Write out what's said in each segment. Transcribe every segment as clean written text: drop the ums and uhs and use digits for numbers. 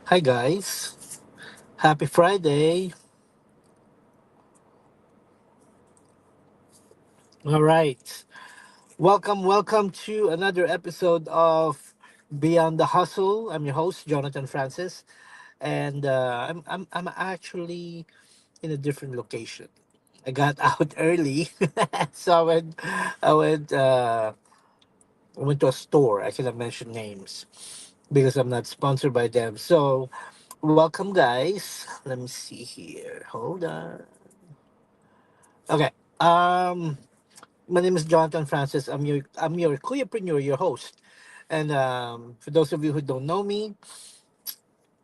Hi guys, happy Friday. All right, welcome to another episode of Beyond the Hustle. I'm your host Jonathan Francis, and I'm actually in a different location. I got out early, so I went to a store. I cannot mention names because I'm not sponsored by them. So welcome guys. Let me see here. Hold on. Okay. Um My name is Jonathan Francis. I'm your Kuyapreneur, your host. And for those of you who don't know me,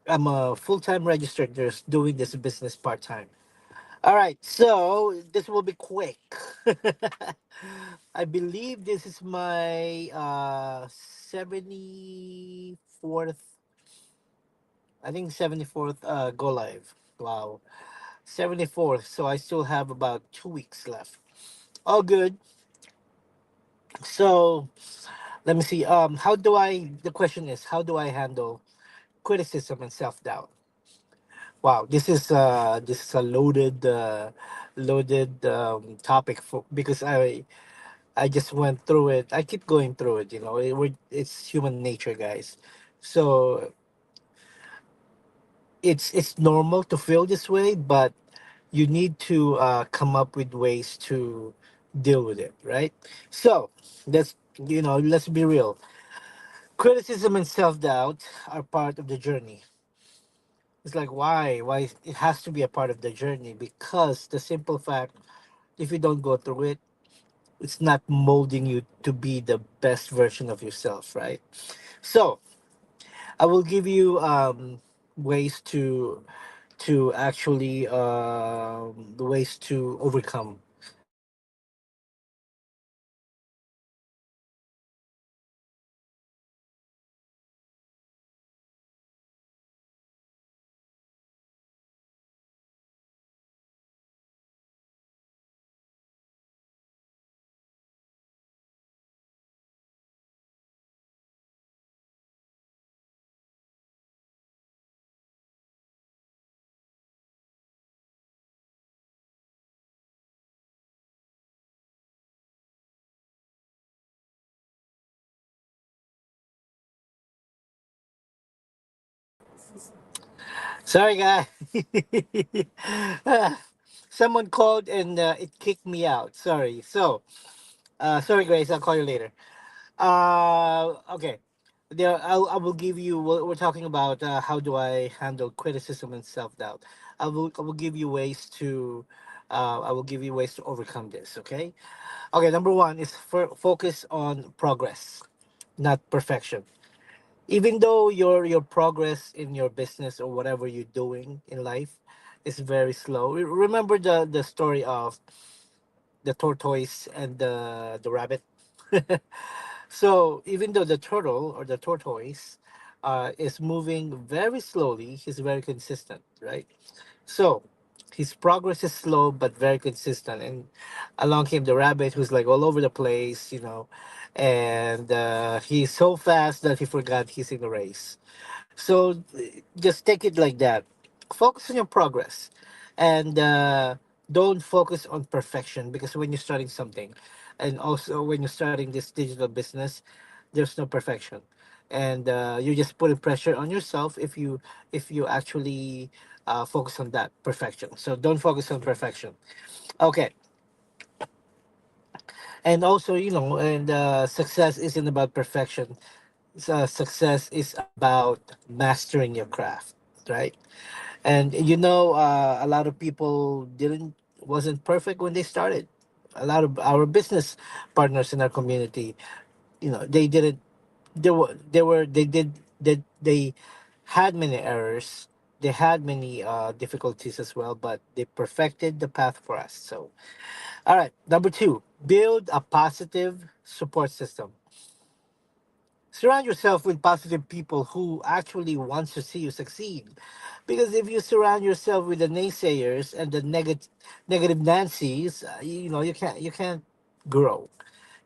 I'm a full-time registered nurse doing this business part-time. All right, so this will be quick. I believe this is my 74th, I think 74th go live. Wow. 74th, so I still have about 2 weeks left. All good. So let me see. How do I? The question is, how do I handle criticism and self doubt? Wow, this is a loaded topic for because I just went through it. I keep going through it. It's human nature, guys. So it's normal to feel this way, but you need to come up with ways to deal with it, right? So let's be real. Criticism and self doubt are part of the journey. It's like why it has to be a part of the journey, because the simple fact, if you don't go through it, it's not molding you to be the best version of yourself, right? So I will give you ways to actually the ways to overcome criticism and self doubt. Sorry, guys. Someone called and it kicked me out. Sorry. So, sorry, Grace. I'll call you later. Okay. I will give you. We're talking about how do I handle criticism and self doubt. I will give you ways to. I will give you ways to overcome this. Okay. Okay. Number one is focus on progress, not perfection. Even though your progress in your business or whatever you're doing in life is very slow. Remember the story of the tortoise and the rabbit. So even though the turtle or the tortoise is moving very slowly, he's very consistent, right? So his progress is slow but very consistent. And along came the rabbit, who's like all over the place, and he's so fast that he forgot he's in the race. So just take it like that. Focus on your progress, and don't focus on perfection, because when you're starting something, and also when you're starting this digital business, there's no perfection, and you're just putting pressure on yourself if you actually focus on that perfection. So don't focus on perfection. Okay, and also and success isn't about perfection. Success is about mastering your craft, right? And a lot of people didn't wasn't perfect when they started. A lot of our business partners in our community, they didn't they had many errors, they had many difficulties as well, but they perfected the path for us. So all right, number two, build a positive support system. Surround yourself with positive people who actually wants to see you succeed, because if you surround yourself with the naysayers and the negative Nancy's, you can't grow.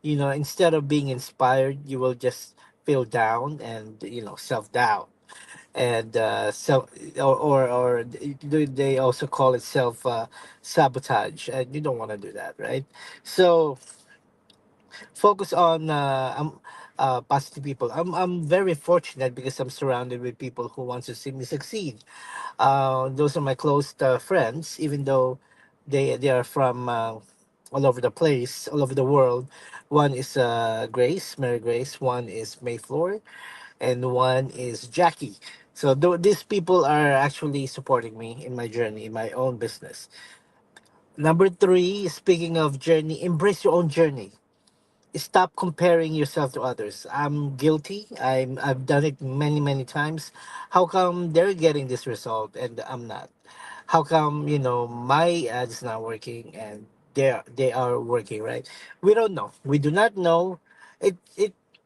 Instead of being inspired, you will just feel down and self doubt. And or they also call it self sabotage, and you don't want to do that, right? So focus on positive people. I'm very fortunate because I'm surrounded with people who want to see me succeed. Those are my close friends, even though they are from all over the place, all over the world. One is Grace, Mary Grace. One is Mayflower, and one is Jackie. So these people are actually supporting me in my journey, in my own business. Number three, speaking of journey, embrace your own journey. Stop comparing yourself to others. I'm guilty. I've done it many times. How come they're getting this result and I'm not? How come my ad is not working and they are working, right? We don't know. We do not know.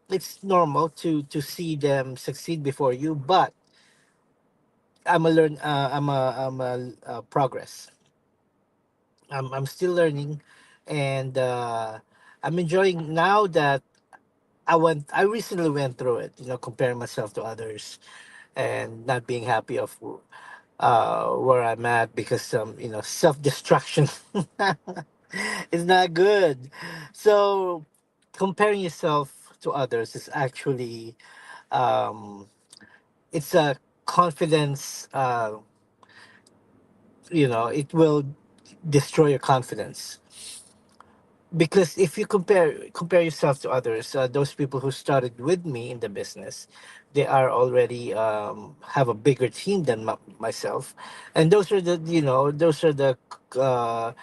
It's normal to see them succeed before you, but I'm a progress. I'm still learning, and I'm enjoying now that I recently went through it, comparing myself to others and not being happy of where I'm at because self destruction is not good. So comparing yourself to others is actually um, it's a confidence. It will destroy your confidence because if you compare yourself to others, those people who started with me in the business, they are already have a bigger team than myself, and uh,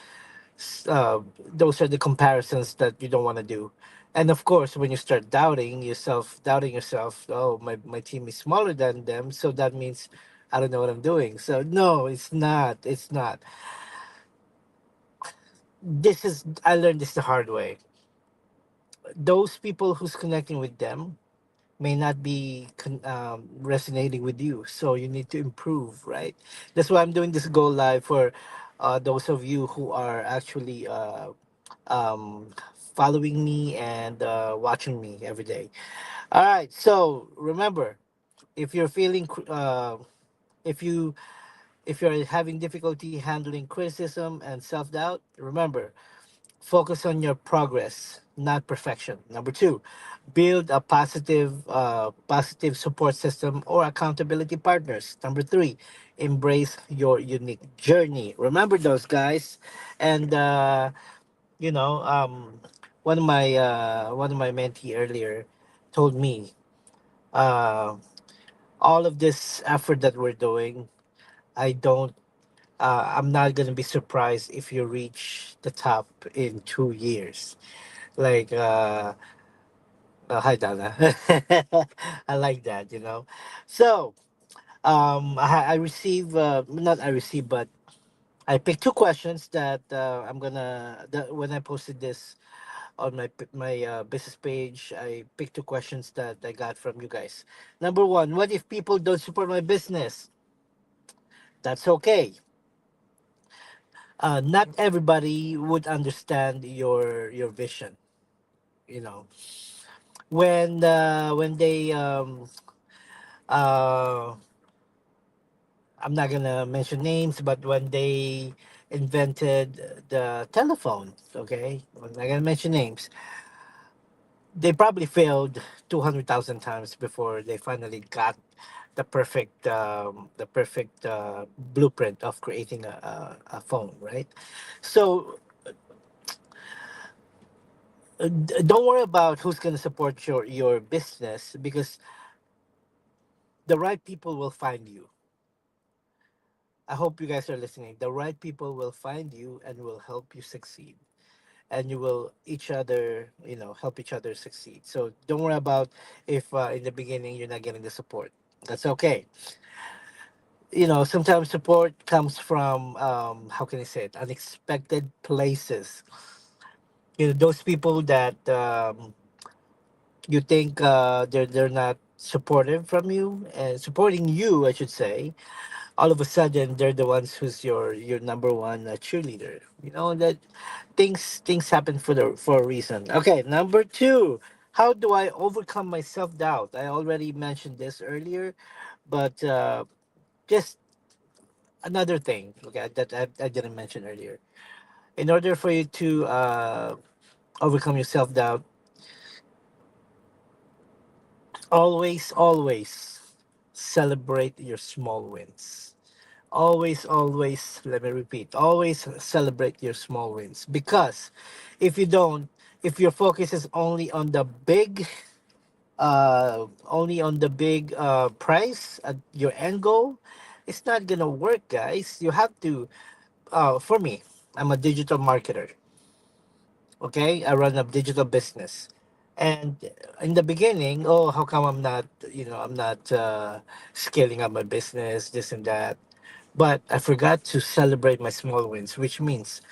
s- uh, those are the comparisons that you don't want to do. And of course, when you start doubting yourself, oh, my team is smaller than them, so that means I don't know what I'm doing. So no, it's not. I learned this the hard way. Those people who's connecting with them may not be resonating with you, so you need to improve, right? That's why I'm doing this go live for those of you who are actually um, following me and watching me every day. All right, so remember, if you're feeling if you if you're having difficulty handling criticism and self-doubt, remember, focus on your progress, not perfection. Number two, build a positive support system or accountability partners. Number three, embrace your unique journey. Remember those guys, and you know, one of my mentee earlier told me, uh, all of this effort that we're doing, I don't. I'm not gonna be surprised if you reach the top in 2 years. Like hi Dana. I like that. So I receive not I receive but I picked two questions that when I posted this on my business page. I picked two questions that I got from you guys. Number one, what if people don't support my business? That's okay. Not everybody would understand your vision. You know, when they uh I'm not gonna mention names, but when they invented the telephone, okay, I'm not gonna mention names. They probably failed 200,000 times before they finally got the perfect blueprint of creating a phone, right? So don't worry about who's gonna support your business because the right people will find you. I hope you guys are listening. The right people will find you and will help you succeed. And you will help each other succeed. So don't worry about if in the beginning you're not getting the support. That's okay. Sometimes support comes from how can I say it, unexpected places. Those people that you think they're not supportive from you and supporting you, I should say. All of a sudden they're the ones who's your number one cheerleader. That things happen for a reason. Okay, number two, how do I overcome my self-doubt? I already mentioned this earlier, But just another thing, okay, that I didn't mention earlier. In order for you to overcome your self doubt, always celebrate your small wins. Always, let me repeat, always celebrate your small wins. Because if you don't, if your focus is only on the big price at your end goal, it's not gonna work, guys. You have to. For me, I'm a digital marketer. Okay, I run a digital business, and in the beginning, oh, how come I'm not scaling up my business, this and that. But I forgot to celebrate my small wins, which means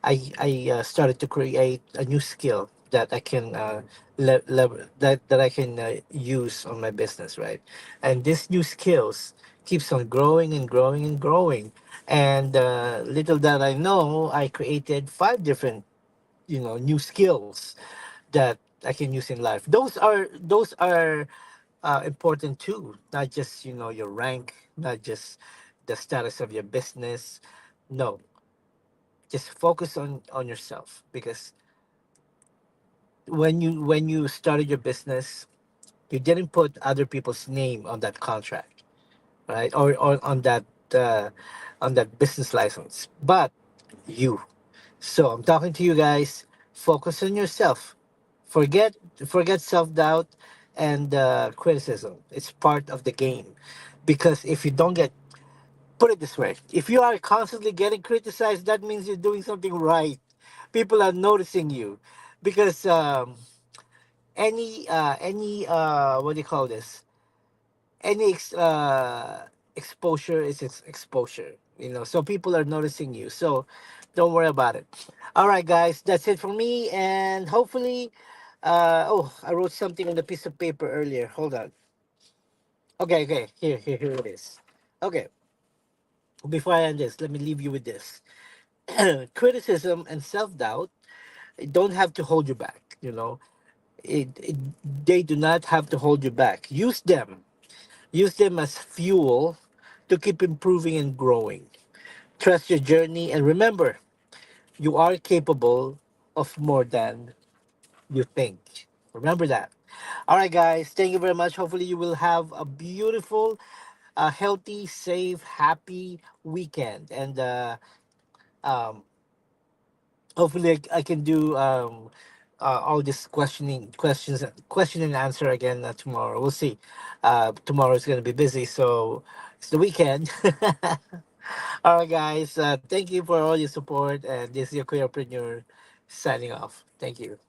I started to create a new skill that I can that I can use on my business, right? And this new skills keeps on growing and growing and growing. And little that I know, I created five different new skills that I can use in life. Those are important too. Not just your rank, not just the status of your business. No, just focus on yourself, because when you started your business, you didn't put other people's name on that contract, right? Or uh, on that business license, but you. So I'm talking to you guys. Focus on yourself. Forget self doubt and criticism. It's part of the game. Because if you don't get put it this way, if you are constantly getting criticized, that means you're doing something right. People are noticing you, because any what do you call this? Any exposure is exposure. So people are noticing you. So don't worry about it. All right, guys, that's it for me, and hopefully, oh, I wrote something on the piece of paper earlier. Hold on. Okay, here it is. Okay, before I end this, let me leave you with this. Criticism and self-doubt don't have to hold you back. They do not have to hold you back. Use them as fuel to keep improving and growing. Trust your journey, and remember, you are capable of more than you think. Remember that. All right, guys. Thank you very much. Hopefully, you will have a beautiful, healthy, safe, happy weekend. And um, hopefully, I can do all this question and answer again tomorrow. We'll see. Tomorrow is going to be busy, so it's the weekend. All right, guys. Thank you for all your support. And this is your Careerpreneur signing off. Thank you.